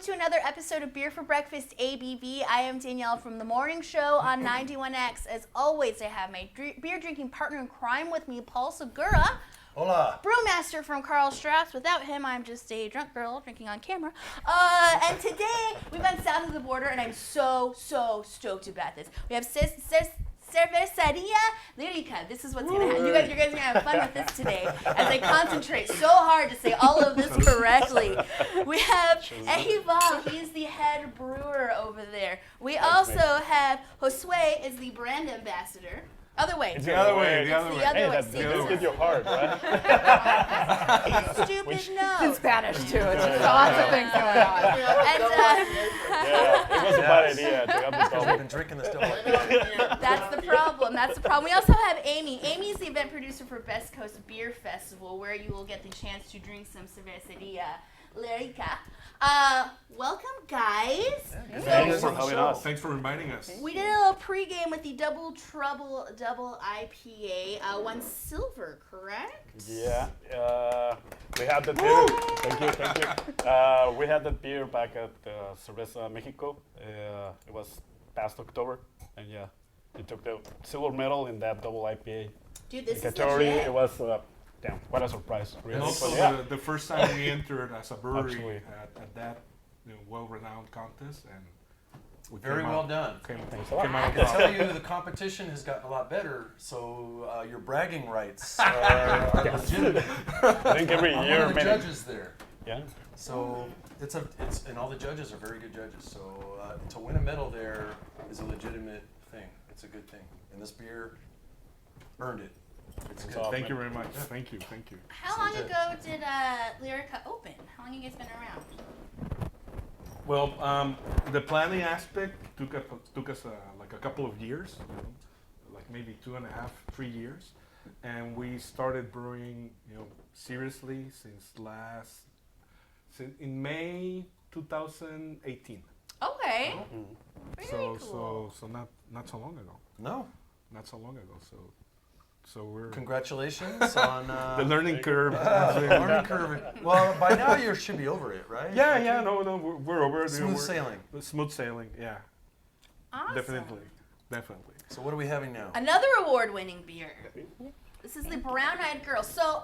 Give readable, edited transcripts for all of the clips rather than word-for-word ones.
to another episode of Beer for Breakfast ABV. I am Danielle from the morning show on 91X. As always, I have my beer drinking partner in crime with me, Paul Segura. Hola. Brewmaster from Karl Strauss. Without him, I'm just a drunk girl drinking on camera. And today, we've gone south of the border, and I'm so stoked about this. We have Cervecería Lírica. This is what's going to happen. You guys are going to have fun with this today as I concentrate so hard to say all of this correctly. We have Ehival. He's the head brewer over there. We also have Josue is the brand ambassador. Other way. It's the other way. The other way. See, Let's get your heart, right? Stupid no. In Spanish too. It's just lots of things going on. And, Yeah, it was a bad idea to have this I've double. been drinking this still. That's the problem. We also have Amy. Amy's the event producer for Best Coast Beer Festival, where you will get the chance to drink some Cervecería Lírica. Welcome, guys. Thanks for having us. Thanks for inviting us. We did a little pregame with the Double Trouble Double IPA. Won silver, correct? Yeah, we had that beer. Thank you. We had that beer back at Cerveza Mexico. It was past October, and yeah, it took the silver medal in that double IPA Dude, this is category. legit. It was damn, what a surprise! Really. And also But yeah, the first time we entered as a brewery Actually. at that well-renowned contest, and we Very came well out- done. Came Thanks a lot. out I on can top. tell you the competition has gotten a lot better, so your bragging rights are legitimate. I think every I'm year, one of the maybe. judges there. Yeah. So and all the judges are very good judges. So to win a medal there is a legitimate thing. It's a good thing, and this beer earned it. It's good. So- Thank you very much. Thank you. How long ago did Lyrica open? How long have you guys been around? Well, the planning aspect took us like a couple of years, like maybe 2.5, 3 years, and we started brewing, seriously since in May 2018. Okay. Very So cool. so not so long ago. No, Not so long ago. So we're congratulations on the learning curve. learning curve. Well, by now you should be over it, right? Yeah, no, we're over it. Smooth sailing. Smooth sailing, yeah, Awesome. definitely. So what are we having now? Another award-winning beer. This is the Brown Eyed Girl. So,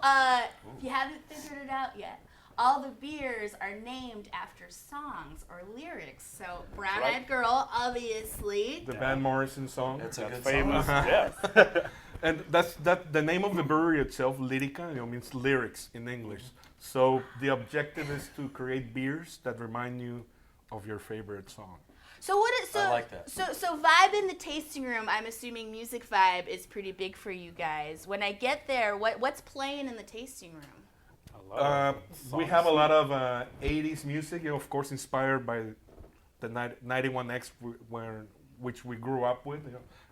if you haven't figured it out yet, all the beers are named after songs or lyrics. So, Brown Eyed Girl, obviously. The Van Morrison song. It's a That's good famous. song. Yeah. And that's the name of the brewery itself, Lírica, means lyrics in English. So the objective is to create beers that remind you of your favorite song. So what is I like that. So vibe in the tasting room. I'm assuming music vibe is pretty big for you guys. When I get there, what's playing in the tasting room? A lot of We songs. have a lot of 80s music, of course, inspired by the 91X, which we grew up with.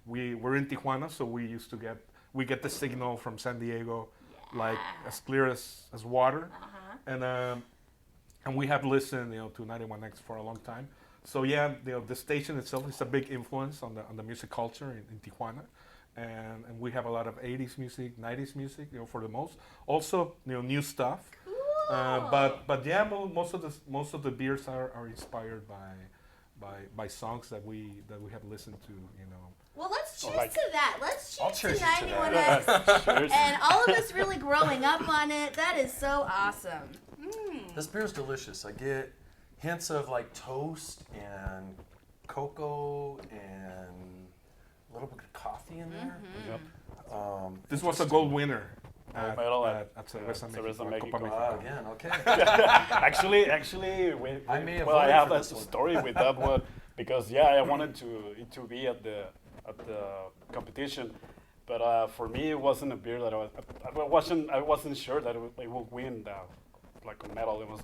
We're in Tijuana, so we get the signal from San Diego, like as clear as water, and we have listened, to 91X for a long time. So yeah, the station itself is a big influence on the music culture in Tijuana, and we have a lot of 80s music, 90s music, for the most. Also, new stuff. Cool. But yeah, most of the beers are inspired by songs that we have listened to. Well, let's cheers like- to that. Let's I'll cheers to cheers to 91X. Cheers. And all of us really growing up on it. That is so awesome. This beer is delicious. I get hints of like toast and cocoa and a little bit of coffee in there. Yep. This was a gold winner at medal at Cerveza Cerveza Mexico, Copa Mexico. Mexico. Again, okay. Actually, I may have I voted have for a this one. story with that one because I wanted to be at the competition, but for me it wasn't a beer that I wasn't sure that it would win like a medal. It was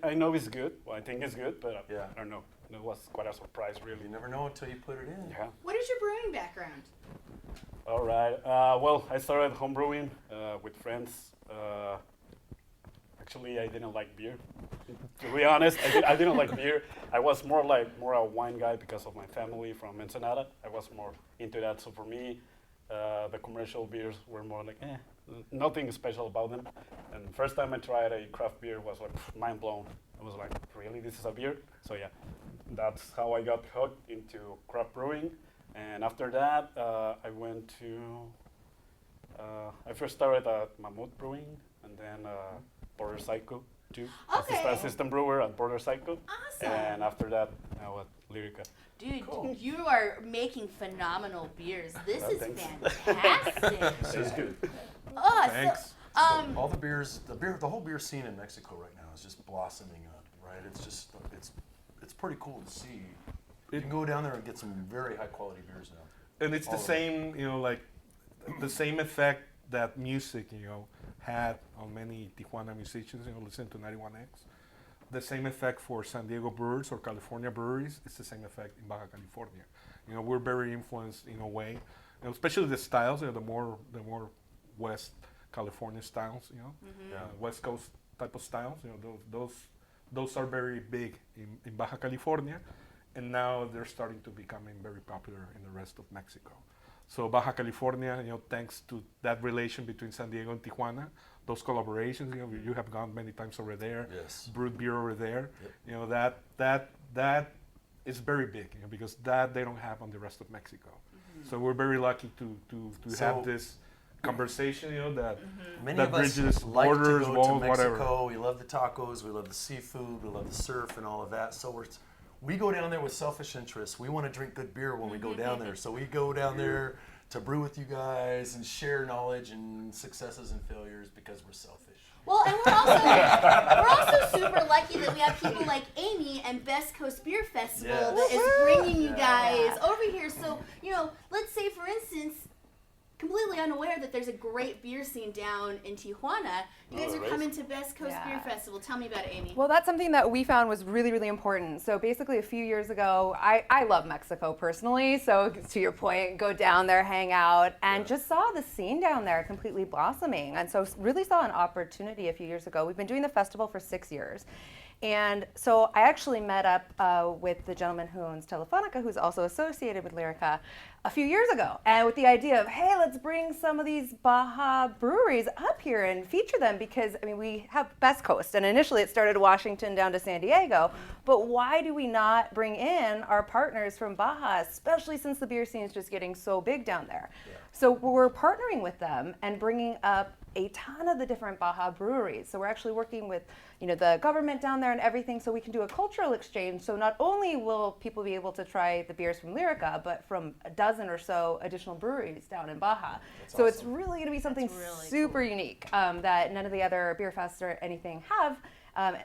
I know it's good. Well, I think it's good, but Yeah. I don't know. It was quite a surprise, really. You never know until you put it in. Yeah. What is your brewing background? All right. Well, I started homebrewing with friends. Actually, I didn't like beer. To be honest, I didn't like beer. I was more a wine guy because of my family from Ensenada. I was more into that. So for me, the commercial beers were more like, nothing special about them. And first time I tried a craft beer was like mind blown. I was like, really, this is a beer? So yeah, that's how I got hooked into craft brewing. And after that, I went to, I first started at Mammoth Brewing, and then Border Cycle too. Okay. Assistant brewer at Border Cycle. Awesome. And after that, now at Lyrica. Dude, Cool. you are making phenomenal beers. This is Thanks. fantastic. This is good. Oh, Thanks. So, All the beers, the whole beer scene in Mexico right now is just blossoming up, right? It's just, it's pretty cool to see. You can go down there and get some very high quality beers now. And it's the All of same, like the same effect that music, had on many Tijuana musicians, listening to 91X. The same effect for San Diego brewers or California breweries. It's the same effect in Baja California. We're very influenced in a way, especially the styles. The more West California styles. West Coast type of styles. Those are very big in Baja California, and now they're starting to becoming very popular in the rest of Mexico. So Baja California, thanks to that relation between San Diego and Tijuana, those collaborations, you have gone many times over there, Yes. brewed beer over there. Yep. That is very big, because that they don't have on the rest of Mexico. So we're very lucky to So- have this conversation, that Many that of us bridges like borders, to go walls, to whatever. Mexico. We love the tacos, we love the seafood, we love the surf and all of that. So we go down there with selfish interests. We want to drink good beer when we go down there. So we go down there to brew with you guys and share knowledge and successes and failures because we're selfish. well, and we're also super lucky that we have people like Amy and Best Coast Beer Festival Yes. that is bringing you Yeah. guys over here. So, let's say, for instance, completely unaware that there's a great beer scene down in Tijuana. You guys Oh, are there coming to Best Coast Yeah. Beer Festival. Tell me about it, Amy. Well, that's something that we found was really, really important. So basically a few years ago, I love Mexico personally. So to your point, go down there, hang out, and just saw the scene down there completely blossoming. And so really saw an opportunity a few years ago. We've been doing the festival for 6 years. And so I actually met up with the gentleman who owns Telefonica, who's also associated with Lyrica, a few years ago. And with the idea of, hey, let's bring some of these Baja breweries up here and feature them because, we have Best Coast. And initially it started Washington down to San Diego. But why do we not bring in our partners from Baja, especially since the beer scene is just getting so big down there? So we're partnering with them and bringing up a ton of the different Baja breweries. So we're actually working with, the government down there and everything, so we can do a cultural exchange. So not only will people be able to try the beers from Lyrica, but from a dozen or so additional breweries down in Baja. So it's really going to be something really super unique that none of the other beer fests or anything have.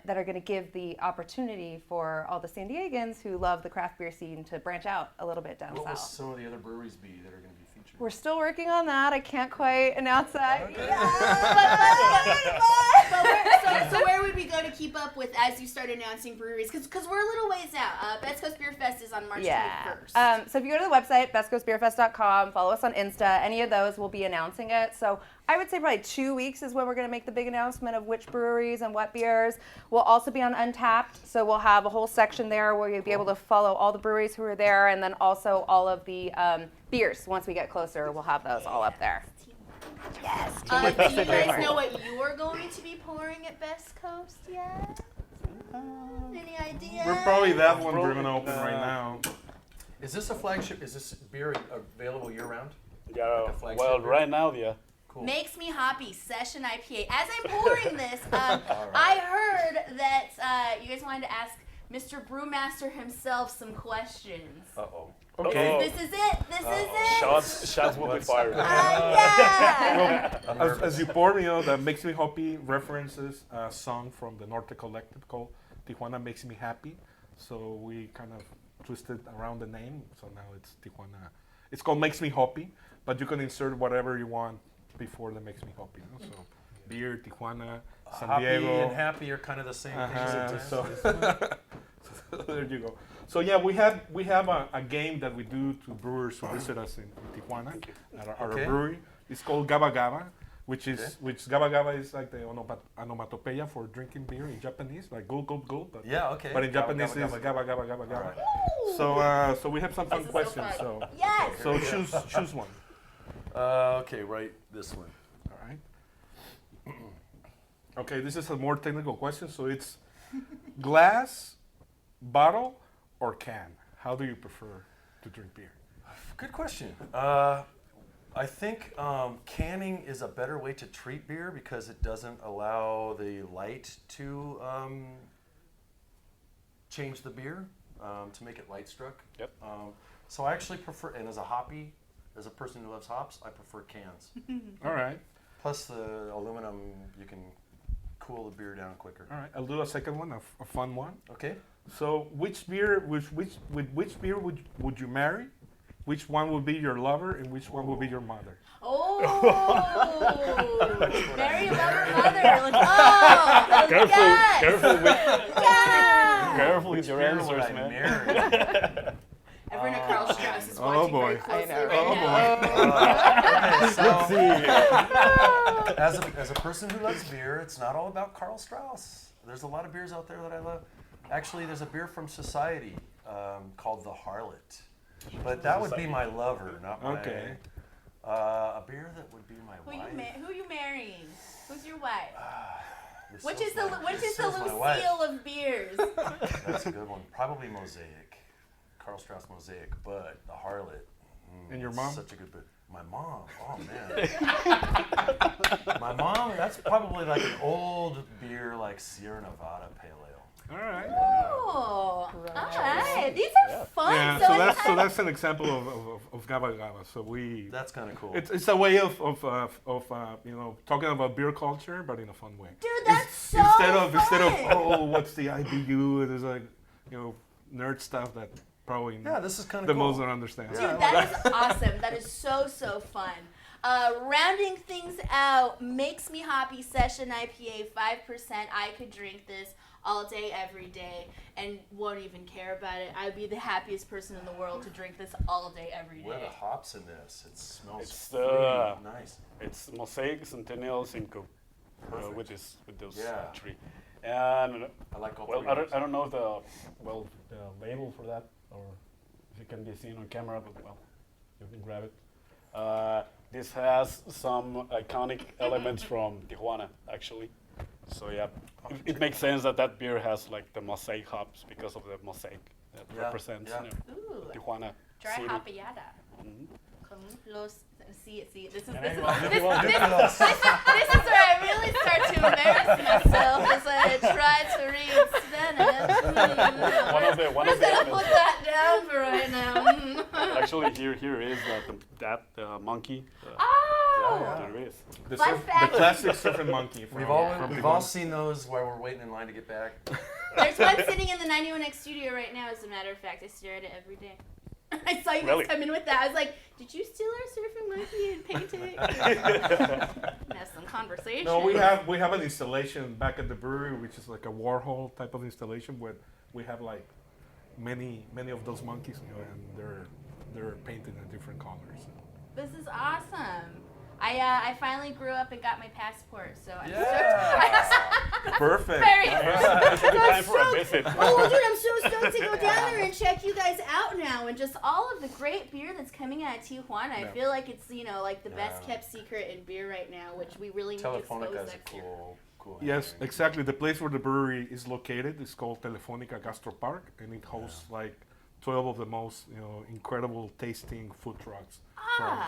That are going to give the opportunity for all the San Diegans who love the craft beer scene to branch out a little bit down What will south. some of the other breweries be that are going to be featured? We're still working on that. I can't quite announce that. So where would we go to keep up with as you start announcing breweries? Because we're a little ways out. Best Coast Beer Fest is on March 21st. So if you go to the website, bestcoastbeerfest.com, follow us on Insta, any of those, we'll be announcing it. So I would say probably 2 weeks is when we're going to make the big announcement of which breweries and what beers. We'll also be on Untapped, so we'll have a whole section there where you'll be able to follow all the breweries who are there, and then also all of the beers. Once we get closer, we'll have those all up there. Yes. Do you guys know what you are going to be pouring at Best Coast yet? Any idea? We're probably that one we're going to open right now. Is this a flagship? Is this beer available year round? Yeah, Like a flagship well, beer? right now, yeah. Cool. Makes Me Hoppy Session IPA. As I'm pouring this, I heard that you guys wanted to ask Mr. Brewmaster himself some questions. Uh-oh. Okay. This is it. This is it. Shots will be fired. Yeah. I'm As nervous. you pour, that Makes Me Happy references a song from the Norte Collective called Tijuana Makes Me Happy. So we kind of twisted around the name. So now it's Tijuana. It's called Makes Me Happy, but you can insert whatever you want before the Makes Me Happy. So beer, Tijuana, San Happy Diego. and happy are kind of the same Uh-huh, things. so there you go. So yeah, we have a game that we do to brewers who visit us in Tijuana at our Okay. brewery. It's called Gaba Gaba, which Okay. Gaba Gaba is like the onomatopoeia for drinking beer in Japanese, like gulp gulp gulp. But, Yeah, okay. but in Gaba, Japanese gaba, it's gaba, Gaba Gaba Gaba Gaba. Alright. So we have some fun This is so questions. fun. So Yes. so choose one. Okay, right. This one. All right. Okay, this is a more technical question. So it's Glass, bottle, or can? How do you prefer to drink beer? Good question. I think canning is a better way to treat beer because it doesn't allow the light to change the beer to make it light struck. Yep. So I actually prefer, and as a person who loves hops, I prefer cans. All right. Plus the aluminum, you can cool the beer down quicker. All right. I'll do a second one, a fun one. Okay. So, which beer would you marry? Which one would be your lover, and which one would be your mother? Oh, marry a lover mother. Like, oh, Careful, yes. careful with, Yeah. careful with Which your beer would answers, I man. marry? Everyone at Carl Strauss is Oh, watching boy. very closely I know. right Oh, now. Okay, so as a person who loves beer, it's not all about Carl Strauss. There's a lot of beers out there that I love. Actually, there's a beer from Society called the Harlot, but that would be my lover, not my. Okay. A beer that would be my wife. Who are you marrying? Who's your wife? Which Lucille's is the my- Lucille wife. of beers? That's a good one. Probably Mosaic, Carl Strauss Mosaic, but the Harlot. And your it's mom? Such a good beer. My mom. Oh man. My mom. That's probably like an old beer, like Sierra Nevada Pale Ale. All right. Oh, all right. These are fun. Yeah. So that's an example of Gaba Gaba. So That's kind of cool. it's a way of talking about beer culture, but in a fun way. Dude, that's so Instead of fun. what's the IBU? There's like nerd stuff that probably Yeah, this is kind of the cool. most don't understand. Dude, that is awesome. That is so fun. Rounding things out, Makes Me Hoppy Session IPA, 5%. I could drink this all day, every day, and won't even care about it. I'd be the happiest person in the world to drink this all day, every What are day. the hops in this? It smells It's, really nice. It's Mosaic, Centennial, Cinco, Perfect. with those Yeah. three. And I like all well, three. I don't know the label for that, or if it can be seen on camera, but well, you can grab it. This has some iconic elements from Tijuana, actually. So yeah, it makes sense that beer has like the mosaic hops because of the mosaic that Yeah, represents yeah. Ooh, Tijuana dry city. hoppyada. Mhm. Con los, see it. This is And this is anyone- this, anyone- this, this is where I really start to embarrass myself as I try to read Spanish. One of the We're just gonna elements. put that down for right now. Actually, here is that monkey. Oh! There is. The, Fun fact. the classic surfing monkey. From, We've from all Tijuana. seen those while we're waiting in line to get back. There's one sitting in the 91X studio right now, as a matter of fact. I stare at it every day. I saw you guys Really? come in with that. I was like, did you steal our surfing monkey and paint it? Have some conversation. No, we have an installation back at the brewery, which is like a Warhol type of installation, where we have like many of those monkeys, and they're painted in different colors. This is awesome. I finally grew up and got my passport, so I'm Perfect. very It's a good time for a visit. Oh, dude, I'm so stoked to go down there and check you guys out now, and just all of the great beer that's coming out of Tijuana. I Yeah. feel like it's like the best Yeah. kept secret in beer right now, which we really need to expose Telefonica is a next year. cool. Yes, hangar. exactly. The place where the brewery is located is called Telefonica Gastro Park, and it hosts like 12 of the most incredible tasting food trucks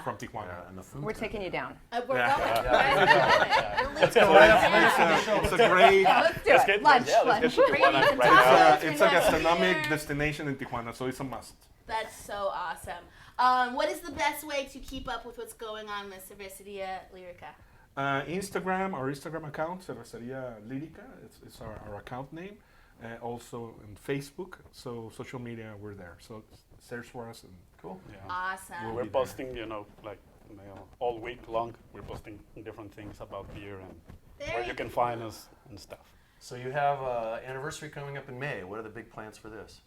from Tijuana. Yeah, and the food. We're taking you down. We're Yeah. going. Yeah. We're Let's leaving go right right now. It's a great. Let's do Let's it. get Lunch. let's lunch. get to Bring Tijuana me some right tacos. now. It's a Beer. gastronomic destination in Tijuana, so it's a must. That's so awesome. What is the best way to keep up with what's going on with Cervecería Lírica? Instagram, our Instagram account, Cervecería Lírica, it's our account name. Also on Facebook, so social media, we're there. So search for us. And Cool. Yeah. Awesome. We're be there. posting, all week long. We're posting different things about beer and where Very you can find us and stuff. So you have anniversary coming up in May. What are the big plans for this?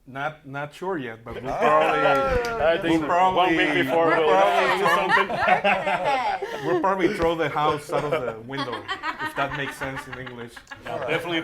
not sure yet, but we'll I probably think We'll probably- 1 week before we'll we'll probably- do something. Ahead. we'll probably throw the house out of the window if that makes sense in English. Yeah, definitely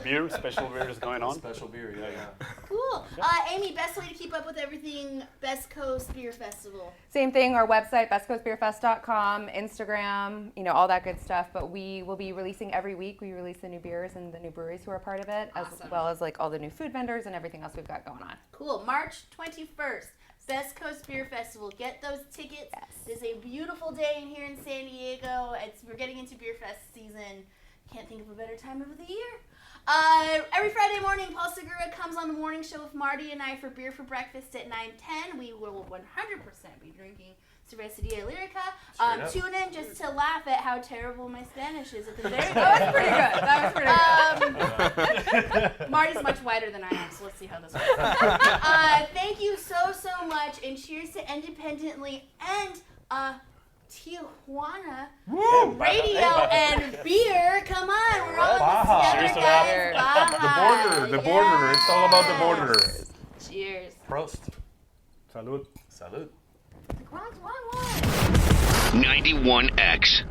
beer, special beer is going on. Special beer, yeah. Cool. Amy, best way to keep up with everything Best Coast Beer Festival? Same thing, our website, bestcoastbeerfest.com, Instagram, all that good stuff. But we will be releasing every week. We release the new beers and the new breweries who are part of it, as well as like all the new food vendors and everything else we've got going on. Cool. March 21st, Best Coast Beer Festival. Get those tickets. Yes. It's a beautiful day in here in San Diego. We're getting into Beer Fest season. Can't think of a better time of the year. Every Friday morning, Paul Segura comes on the morning show with Marty and I for Beer for Breakfast at 9:10. We will 100% be drinking Cervecería Lírica. Tune in just to laugh at how terrible my Spanish is at the very That was pretty good. Marty's much whiter than I am, so let's see how this works. Thank you so much, and cheers to independently and Tijuana radio and beer. Come on, we're all Baja. together, Cheers to guys. Baja. The border. It's all about the border. Cheers. Prost. Salud. Salud. Wrong one. 91X.